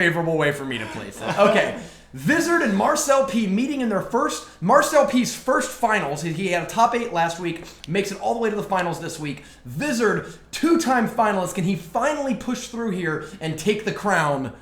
favorable way for me to place it. Okay. Vizard and Marcel P meeting in their Marcel P's first finals. He had a top 8 last week, makes it all the way to the finals this week. Vizard, 2-time finalist. Can he finally push through here and take the crown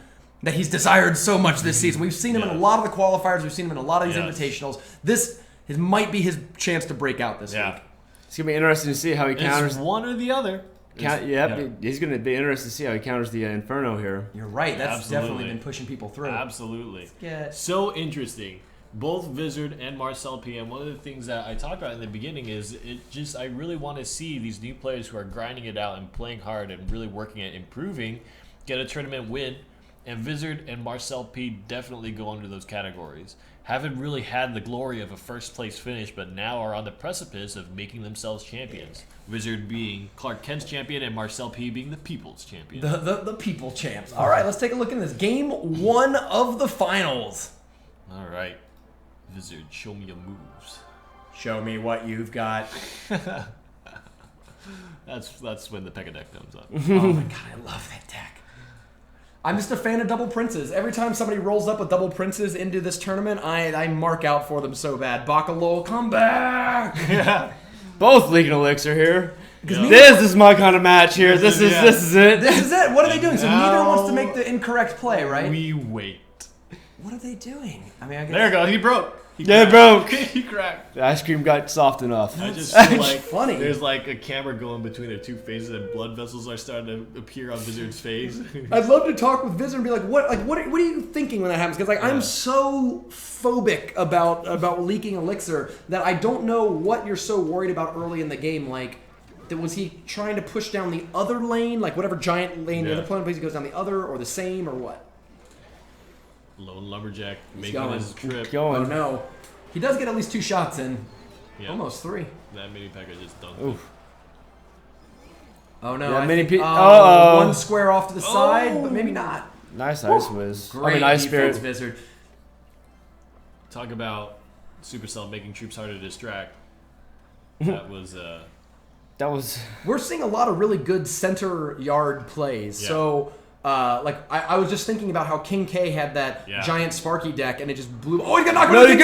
that he's desired so much this season? We've seen him in a lot of the qualifiers. We've seen him in a lot of these invitationals. This might be his chance to break out this week. It's going to be interesting to see how he counters. It's one or the other. He's going to be interested to see how he counters the Inferno here. You're right. That's definitely been pushing people through. Absolutely. So interesting. Both Vizard and Marcel P. And one of the things that I talked about in the beginning is I really want to see these new players who are grinding it out and playing hard and really working at improving get a tournament win. And Vizard and Marcel P. definitely go under those categories. Haven't really had the glory of a first-place finish, but now are on the precipice of making themselves champions. Wizard being Clark Kent's champion and Marcel P. being the People's champion. The People champs. All right, let's take a look at this. Game 1 of the finals. All right. Wizard, show me your moves. Show me what you've got. That's when the Pekka deck comes up. Oh my god, I love that deck. I'm just a fan of double princes. Every time somebody rolls up with double princes into this tournament, I mark out for them so bad. Bakalol, come back! Yeah. Both League and Elixir here. This is my kind of match here. This is it. This is it. What are they doing? So neither wants to make the incorrect play, right? We wait. What are they doing? I mean, I guess there you go. He broke. He broke. He cracked. The ice cream got soft enough. I just feel like funny. There's like a camera going between their two faces, and blood vessels are starting to appear on Wizard's face. I'd love to talk with Vizard and be like, what are you thinking when that happens? Because I'm so phobic about leaking elixir that I don't know what you're so worried about early in the game. Like, was he trying to push down the other lane, like whatever giant lane the other opponent plays, he goes down the other, or the same, or what? Lone Lumberjack making his trip. Oh no. He does get at least 2 shots in. Yeah. Almost 3. That mini Pekka just dunked it. Oh no. One square off to the side, but maybe not. Nice Ice Whiz. Great Ice defense, Spirit. Vizard. Talk about Supercell making troops harder to distract. That was... We're seeing a lot of really good center yard plays. Yeah. So... I was just thinking about how King K had that giant Sparky deck, and it just blew. Oh, he's gonna knock it!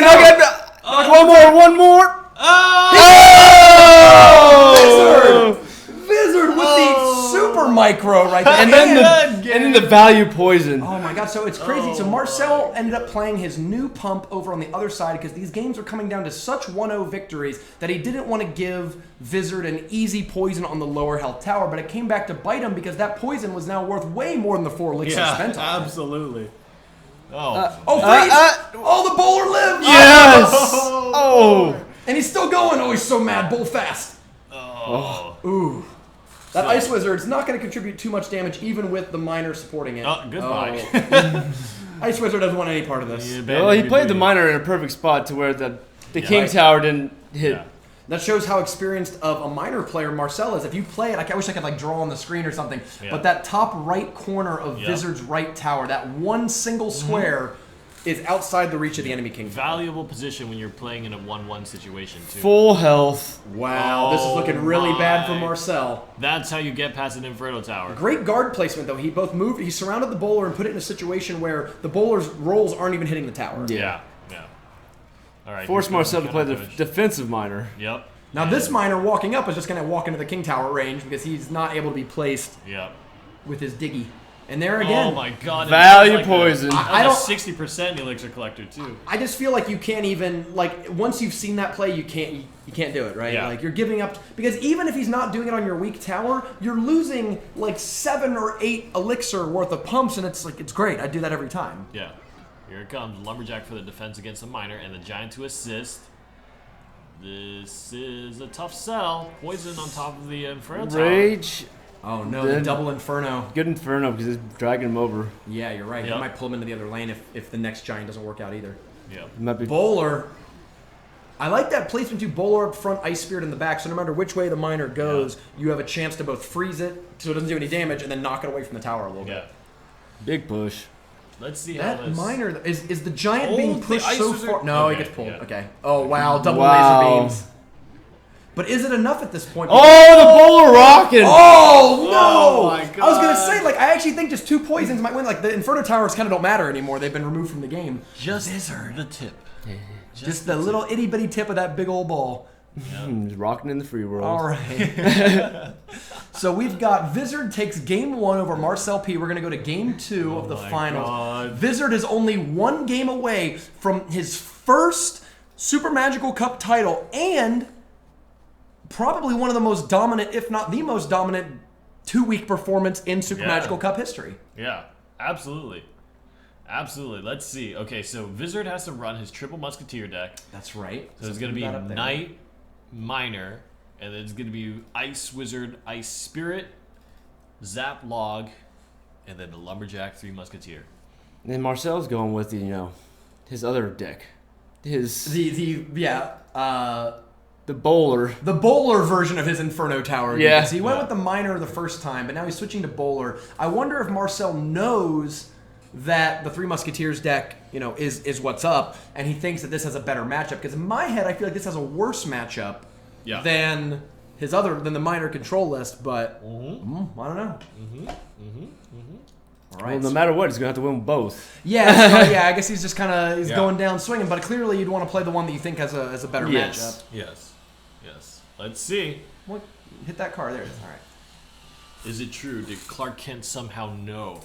Knock one more! Oh! Vizard with the super micro right there, and then the value poison. Oh my god! So it's crazy. So Marcel ended up playing his new pump over on the other side because these games were coming down to such 1-0 victories that he didn't want to give Vizard an easy poison on the lower health tower, but it came back to bite him because that poison was now worth way more than the 4 elixirs spent on it. Absolutely. Oh, the bowler lived! Yes! And he's still going. Oh, he's so mad. Bowl fast. Ooh. That Ice Wizard's not going to contribute too much damage, even with the miner supporting it. Goodbye. Ice Wizard doesn't want any part of this. Well, he played the miner in a perfect spot to where the King Tower didn't hit. Yeah. That shows how experienced of a miner player Marcel is. If you play it, I wish I could draw on the screen or something, but that top right corner of Vizard's right tower, that one single square is outside the reach of the enemy king. Valuable position when you're playing in a 1-1 situation, too. Full health. Wow, this is looking really bad for Marcel. That's how you get past an Inferno Tower. Great guard placement, though. He surrounded the bowler and put it in a situation where the bowler's rolls aren't even hitting the tower. Yeah. All right. Force Marcel to play the defensive miner. Yep. Now this miner walking up is just going to walk into the king tower range because he's not able to be placed with his diggy. And there again. Oh my god. Value poison. I don't 60% elixir collector too. I just feel like you can't even once you've seen that play you can't do it, right? Yeah. Like you're giving up because even if he's not doing it on your weak tower, you're losing like 7 or 8 elixir worth of pumps and it's great. I do that every time. Yeah. Here it comes. Lumberjack for the defense against the miner and the giant to assist. This is a tough sell. Poison on top of the Inferno Tower. Rage. Oh no, the double Inferno. Good Inferno because it's dragging him over. Yeah, you're right. He might pull him into the other lane if the next giant doesn't work out either. Yeah. Bowler. I like that placement too. Bowler up front, Ice Spirit in the back. So no matter which way the miner goes, you have a chance to both freeze it so it doesn't do any damage and then knock it away from the tower a little bit. Big push. Let's see that how this... miner is the giant being pushed so far. No, he gets pulled. Yeah. Okay. Oh wow, double laser beams. But is it enough at this point? Oh, the bowler rocking! Oh no! Oh my God. I was gonna say, like, I actually think just 2 poisons might win. Like, the Inferno Towers kind of don't matter anymore. They've been removed from the game. Just the tip. Just the little itty bitty tip of that big old ball. Just rocking in the free world. All right. So we've got Vizard takes game 1 over Marcel P. We're gonna go to game 2 of the finals. God. Vizard is only 1 game away from his first Super Magical Cup title and probably one of the most dominant, if not the most dominant, 2-week performance in Super Magical Cup history. Yeah, absolutely. Absolutely. Let's see. Okay, so Vizard has to run his triple musketeer deck. That's right. So it's going to be Knight, Miner, and then it's going to be Ice Wizard, Ice Spirit, Zap Log, and then the Lumberjack 3 Musketeer. And then Marcel's going with his other deck, The bowler. The bowler version of his Inferno Tower. Yeah. He went with the Miner the first time, but now he's switching to bowler. I wonder if Marcel knows that the 3 Musketeers deck, is what's up, and he thinks that this has a better matchup. Because in my head, I feel like this has a worse matchup than the Miner control list. But I don't know. All right. Well, no matter what, he's gonna have to win both. Yeah, so, I guess he's just going down swinging. But clearly, you'd want to play the one that you think has a better matchup. Yes. Let's see. What? Hit that card. There it is. All right. Is it true? Did Clark Kent somehow know?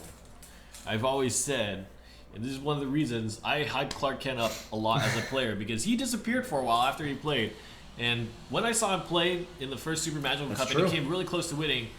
I've always said, and this is one of the reasons I hyped Clark Kent up a lot as a player, because he disappeared for a while after he played. And when I saw him play in the first Super Magical Cup and he came really close to winning,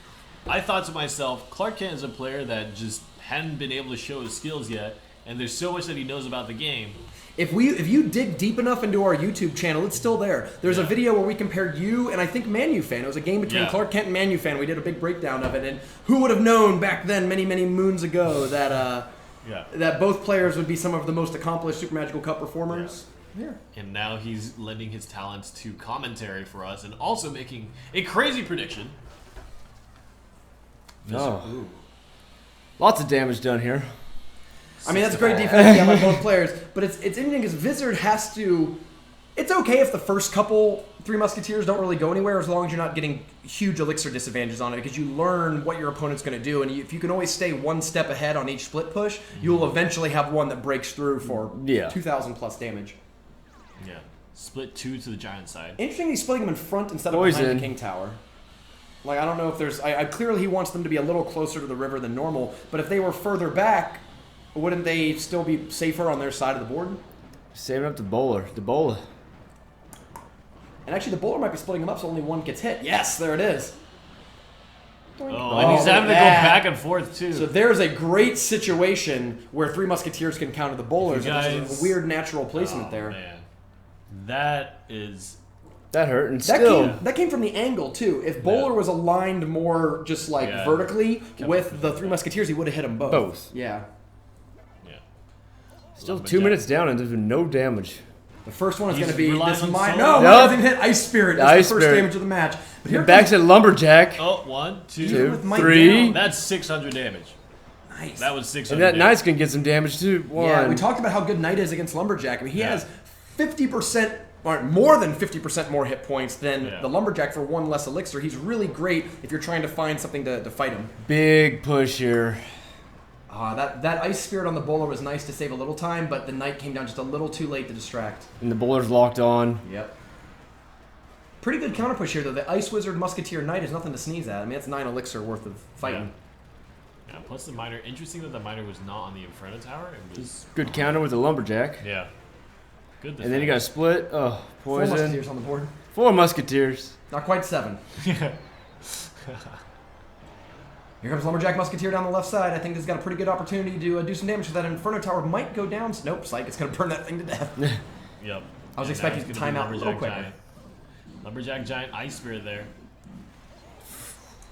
I thought to myself, Clark Kent is a player that just hadn't been able to show his skills yet, and there's so much that he knows about the game. If you dig deep enough into our YouTube channel, it's still there. There's a video where we compared you and I think Manufan. It was a game between Clark Kent and Manufan. We did a big breakdown of it, and who would have known back then, many moons ago, that that both players would be some of the most accomplished Super Magical Cup performers. Yeah. And now he's lending his talents to commentary for us, and also making a crazy prediction. Oh. Lots of damage done here. I mean, that's great defense by both players, but it's interesting because Vizard has to... It's okay if the first couple 3 Musketeers don't really go anywhere, as long as you're not getting huge elixir disadvantages on it, because you learn what your opponent's going to do, and if you can always stay 1 step ahead on each split push, you'll eventually have one that breaks through for 2,000 plus damage. Yeah. Split 2 to the giant side. Interesting he's splitting them in front instead of behind the King Tower. Like, I don't know if there's... clearly he wants them to be a little closer to the river than normal, but if they were further back... Wouldn't they still be safer on their side of the board? Saving up the bowler. The bowler. And actually, the bowler might be splitting them up so only one gets hit. Yes, there it is. And he's having to go back and forth, too. So there's a great situation where 3 Musketeers can counter the bowlers. There's a weird natural placement there. Man. That hurt. And that came from the angle, too. If Bowler was aligned more just vertically with the 3 Musketeers, he would have hit them both. Yeah. Still 2 minutes down and there's been no damage. The first one is going to be this mine. No, nothing hit Ice Spirit. That's the first damage of the match. But here back to Lumberjack. Oh, 1, 2, 3. That's 600 damage. Nice. That was 600 And that damage. Knight's going to get some damage too. Yeah, we talked about how good Knight is against Lumberjack. I mean, he has 50%, or more than 50% more hit points than the Lumberjack for 1 less elixir. He's really great if you're trying to find something to fight him. Big push here. That Ice Spirit on the Bowler was nice to save a little time, but the Knight came down just a little too late to distract. And the Bowler's locked on. Yep. Pretty good counter push here, though. The Ice Wizard Musketeer Knight is nothing to sneeze at. I mean, that's 9 elixir worth of fighting. Yeah, plus the Miner. Interesting that the Miner was not on the Inferno Tower. It was good counter with the Lumberjack. Yeah. Good defense. And then you got a split. Oh, poison. 4 Musketeers on the board. 4 Musketeers. Not quite 7. Here comes Lumberjack Musketeer down the left side. I think he's got a pretty good opportunity to do some damage, so that Inferno Tower might go down. Nope, Psych, it's going to burn that thing to death. Yep. I was expecting to time out a little quicker. Giant. Lumberjack Giant Ice Spirit there.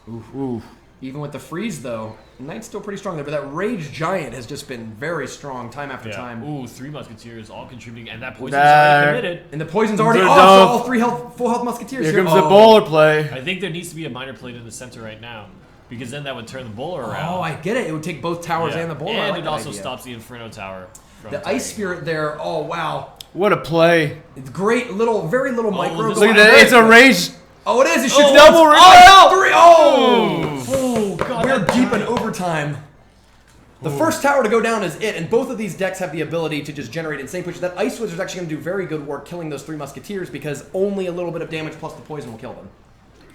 Ooh. Even with the freeze, though, Knight's still pretty strong there, but that Rage Giant has just been very strong time after time. Ooh, 3 Musketeers all contributing, and that poison's already committed. And the poison's already off, so all 3 full health Musketeers here comes the Bowler play. I think there needs to be a Miner plate in the center right now, because then that would turn the Bowler around. Oh, I get it. It would take both towers and the Bowler. And like it also stops the Inferno Tower. The Ice Spirit there, oh, wow. What a play. It's great, very little micro. Look at that, it's a rage. Oh, it is. He shoots double once. reveal. Three. Oh. Oh, God. We're that deep in died. overtime. The first tower to go down is it, and both of these decks have the ability to just generate insane pushes. That Ice Wizard's actually going to do very good work killing those 3 Musketeers because only a little bit of damage plus the poison will kill them.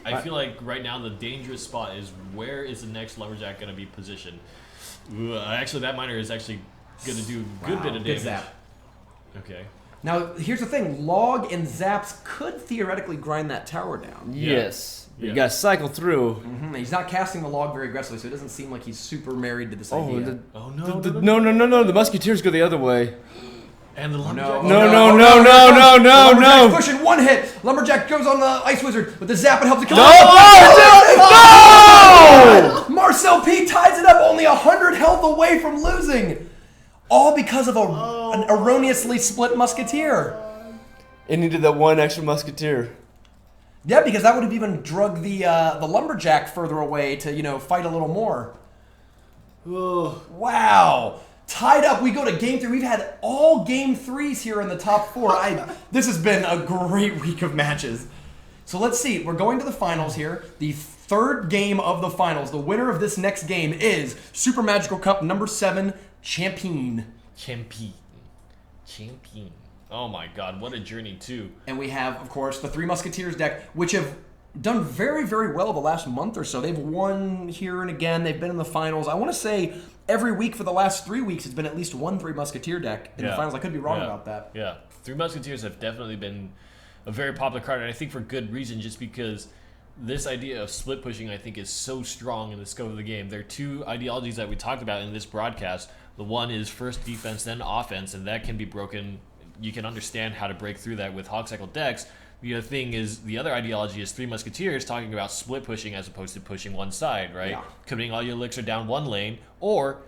I feel like right now the dangerous spot is where is the next Lumberjack going to be positioned? Ooh, actually, that miner is actually going to do a good bit of Good damage. zap. Okay. Now, here's the thing. Log and Zaps could theoretically grind that tower down. Yes. Yeah. You got to cycle through. He's not casting the log very aggressively, so it doesn't seem like he's super married to this Oh, idea. no. The Musketeers go the other way. And the Lumberjack. No. Lumberjack's pushing 1 hit. Lumberjack goes on the Ice Wizard with the zap and helps it kill. No! Marcel P ties it up, only 100 health away from losing. All because of an erroneously split Musketeer. It needed that 1 extra Musketeer. Yeah, because that would have even drug the Lumberjack further away to, fight a little more. Wow. Tied up, we go to game 3. We've had all game 3s here in the top 4. This has been a great week of matches. So let's see. We're going to the finals here. The 3rd game of the finals. The winner of this next game is Super Magical Cup number 7, Champion. Champion. Oh my God, what a journey too. And we have, of course, the 3 Musketeers deck, which have done very, very well the last month or so. They've won here and again. They've been in the finals. I want to say every week for the last 3 weeks has been at least one 3 Musketeer deck in the finals. I could be wrong about that. Yeah, 3 Musketeers have definitely been a very popular card, and I think for good reason, just because this idea of split pushing, I think, is so strong in the scope of the game. There are 2 ideologies that we talked about in this broadcast. The one is first defense, then offense, and that can be broken. You can understand how to break through that with Hog Cycle decks. The other thing is, the other ideology is 3 Musketeers talking about split pushing as opposed to pushing one side, right? Yeah. Committing all your elixir down one lane, or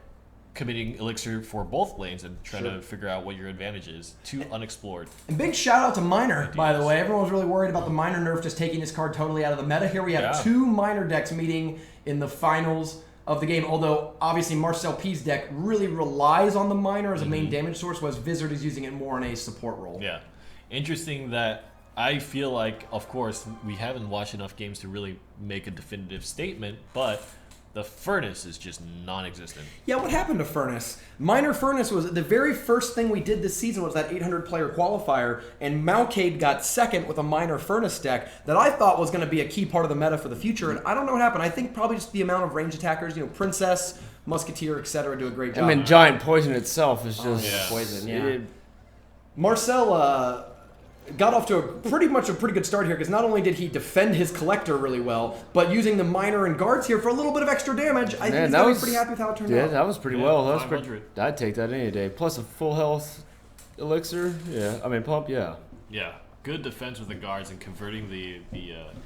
committing elixir for both lanes and trying to figure out what your advantage is. 2 unexplored. And big shout out to Miner, by the way. Everyone was really worried about the Miner nerf just taking his card totally out of the meta. Here we have 2 Miner decks meeting in the finals of the game, although obviously Marcel P's deck really relies on the Miner as a main damage source, whereas Vizard is using it more in a support role. Yeah. Interesting that I feel like, of course, we haven't watched enough games to really make a definitive statement, but the Furnace is just non-existent. Yeah, what happened to Furnace? Minor Furnace was the very first thing we did this season was that 800-player qualifier, and Malcade got second with a Minor Furnace deck that I thought was going to be a key part of the meta for the future, and I don't know what happened. I think probably just the amount of range attackers, Princess, Musketeer, etc., do a great job. I mean, Giant Poison itself is just poison, yeah. Marcel got off to a pretty good start here because not only did he defend his collector really well, but using the Miner and guards here for a little bit of extra damage, I think he's going to be pretty happy with how it turned out. Yeah, that was pretty well. That was 500. pretty. I'd take that any day. Plus a full health elixir. Yeah, I mean pump. Yeah. Yeah. Good defense with the guards and converting the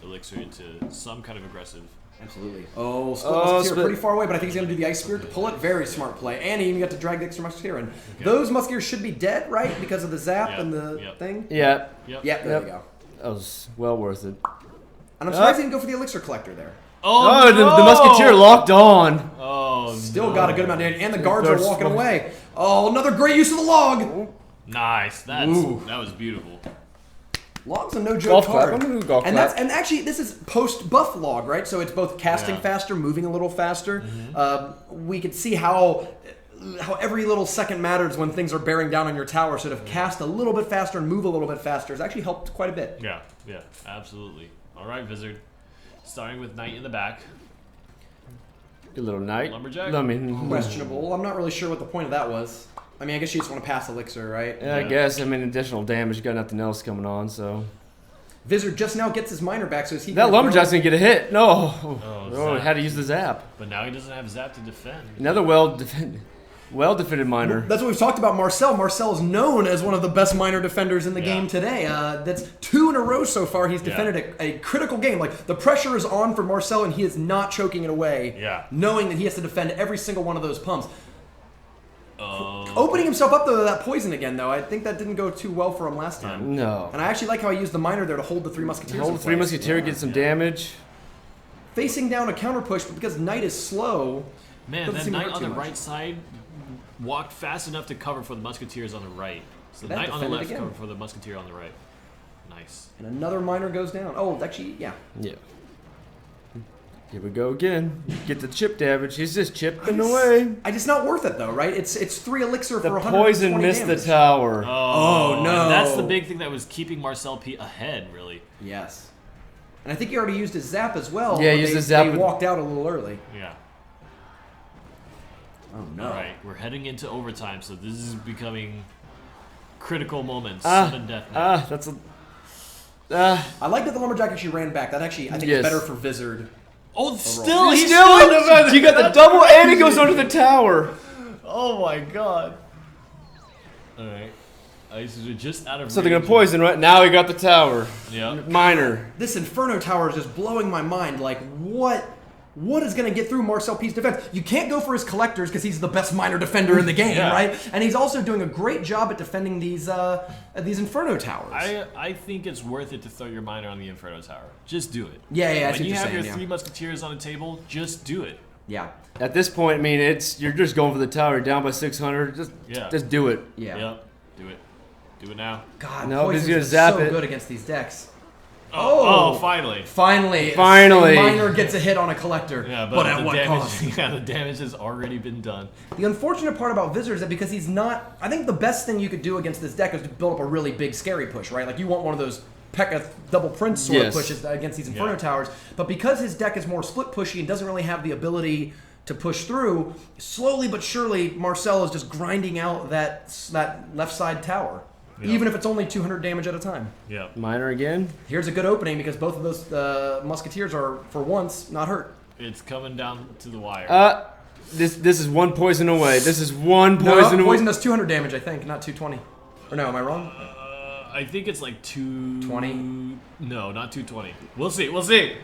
elixir into some kind of aggressive. Absolutely. Oh, Musketeer pretty far away, but I think he's going to do the Ice Spirit to pull it. Very smart play. And he even got to drag the extra Musketeer in. Okay. Those Musketeers should be dead, right? Because of the zap and the thing? Yeah. Yep, there we go. That was well worth it. And I'm surprised he didn't go for the Elixir Collector there. Oh, no! the Musketeer locked on. Oh, Still got a good amount of damage, and the guards are walking away. Oh, another great use of the log. Nice. That was beautiful. Log's a no joke card. I'm gonna do golf and actually this is post buff log, right? So it's both casting faster, moving a little faster. We could see how every little second matters when things are bearing down on your tower. So to cast a little bit faster and move a little bit faster has actually helped quite a bit. Yeah, absolutely. All right, Vizard. Starting with Knight in the back. Good little Knight. Lumberjack? Questionable. I'm not really sure what the point of that was. I mean, I guess you just want to pass Elixir, right? Yeah, I guess. I mean, additional damage. You got nothing else coming on, so. Vizard just now gets his Miner back, so is he... That Lumberjack's going to get a hit. No. Oh, had to use the zap. But now he doesn't have zap to defend. Another well-defended Miner. That's what we've talked about Marcel. Marcel is known as one of the best Miner defenders in the game today. That's 2 in a row so far. He's defended a critical game. Like, the pressure is on for Marcel, and he is not choking it away, knowing that he has to defend every single one of those pumps. Opening himself up, though, to that poison again, though. I think that didn't go too well for him last time. No. And I actually like how he used the Miner there to hold the 3 Musketeers. Hold the 3 Musketeer, get some damage. Facing down a counter push, but because Knight is slow... Man, that Knight on the right side walked fast enough to cover for the Musketeers on the right. So the Knight on the left covered for the Musketeer on the right. Nice. And another miner goes down. Oh, actually, yeah. Yeah. Here we go again. Get the chip damage. He's just chipping away. It's not worth it though, right? It's 3 elixir for The 120 poison missed damage. the tower. Oh, no. And that's the big thing that was keeping Marcel P ahead, really. Yes. And I think he already used his zap as well. Yeah, but he used they, his zap They with- walked out a little early. Yeah. Oh no. All right, we're heading into overtime, so this is becoming critical moments. Ah, Sudden death match. that's a. I like that the lumberjack actually ran back. That actually, I think, Yes. is better for Vizard. Oh, He's still still. You got the double, and he goes under the tower. Oh my god. All right. Ice is just out of. So they're gonna range. poison right now. He got the tower. Yeah. Miner. This Inferno Tower is just blowing my mind. Like, what is going to get through Marcel P's defense? You can't go for his collectors because he's the best miner defender in the game, Yeah. right? And he's also doing a great job at defending these Inferno Towers. I think it's worth it to throw your miner on the Inferno Tower. Just do it. Yeah, I see When what you you're have saying, your yeah. 3 musketeers on the table, just do it. Yeah. At this point, I mean, you're just going for the tower. You're down by 600. Just do it. Yeah. Yep. Do it. Do it now. God, No, Poison's he's gonna been zap so it. good against these decks. Oh, finally. Finally. Finally. A miner gets a hit on a collector. Yeah, but the at what damage, cost? Yeah, the damage has already been done. The unfortunate part about Vizard is that because he's not... I think the best thing you could do against this deck is to build up a really big scary push, right? Like you want one of those Pekka double prince sort Yes. of pushes against these Inferno Yeah. Towers. But because his deck is more split pushy and doesn't really have the ability to push through, slowly but surely Marcel is just grinding out that left side tower. Yeah. Even if it's only 200 damage at a time. Yeah. Miner again. Here's a good opening because both of those musketeers are, for once, not hurt. It's coming down to the wire. This is 1 poison away. This is 1 No, poison away. poison does 200 damage, I think, not 220. Or no, am I wrong? I think it's like 20? No, not 220. We'll see. We'll see.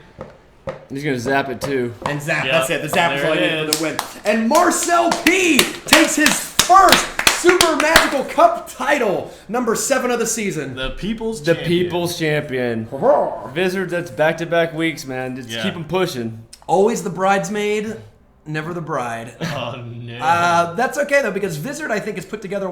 He's gonna zap it too. And zap, Yep. that's it. The zap is There all it you need is. for the win. And Marcel P takes his first Super Magical Cup title, number 7 of the season. The People's The Champion. People's Champion. Wizards, that's back-to-back weeks, man. Just Yeah. keep them pushing. Always the bridesmaid, never the bride. Oh, no. That's okay, though, because Vizard, I think, has put together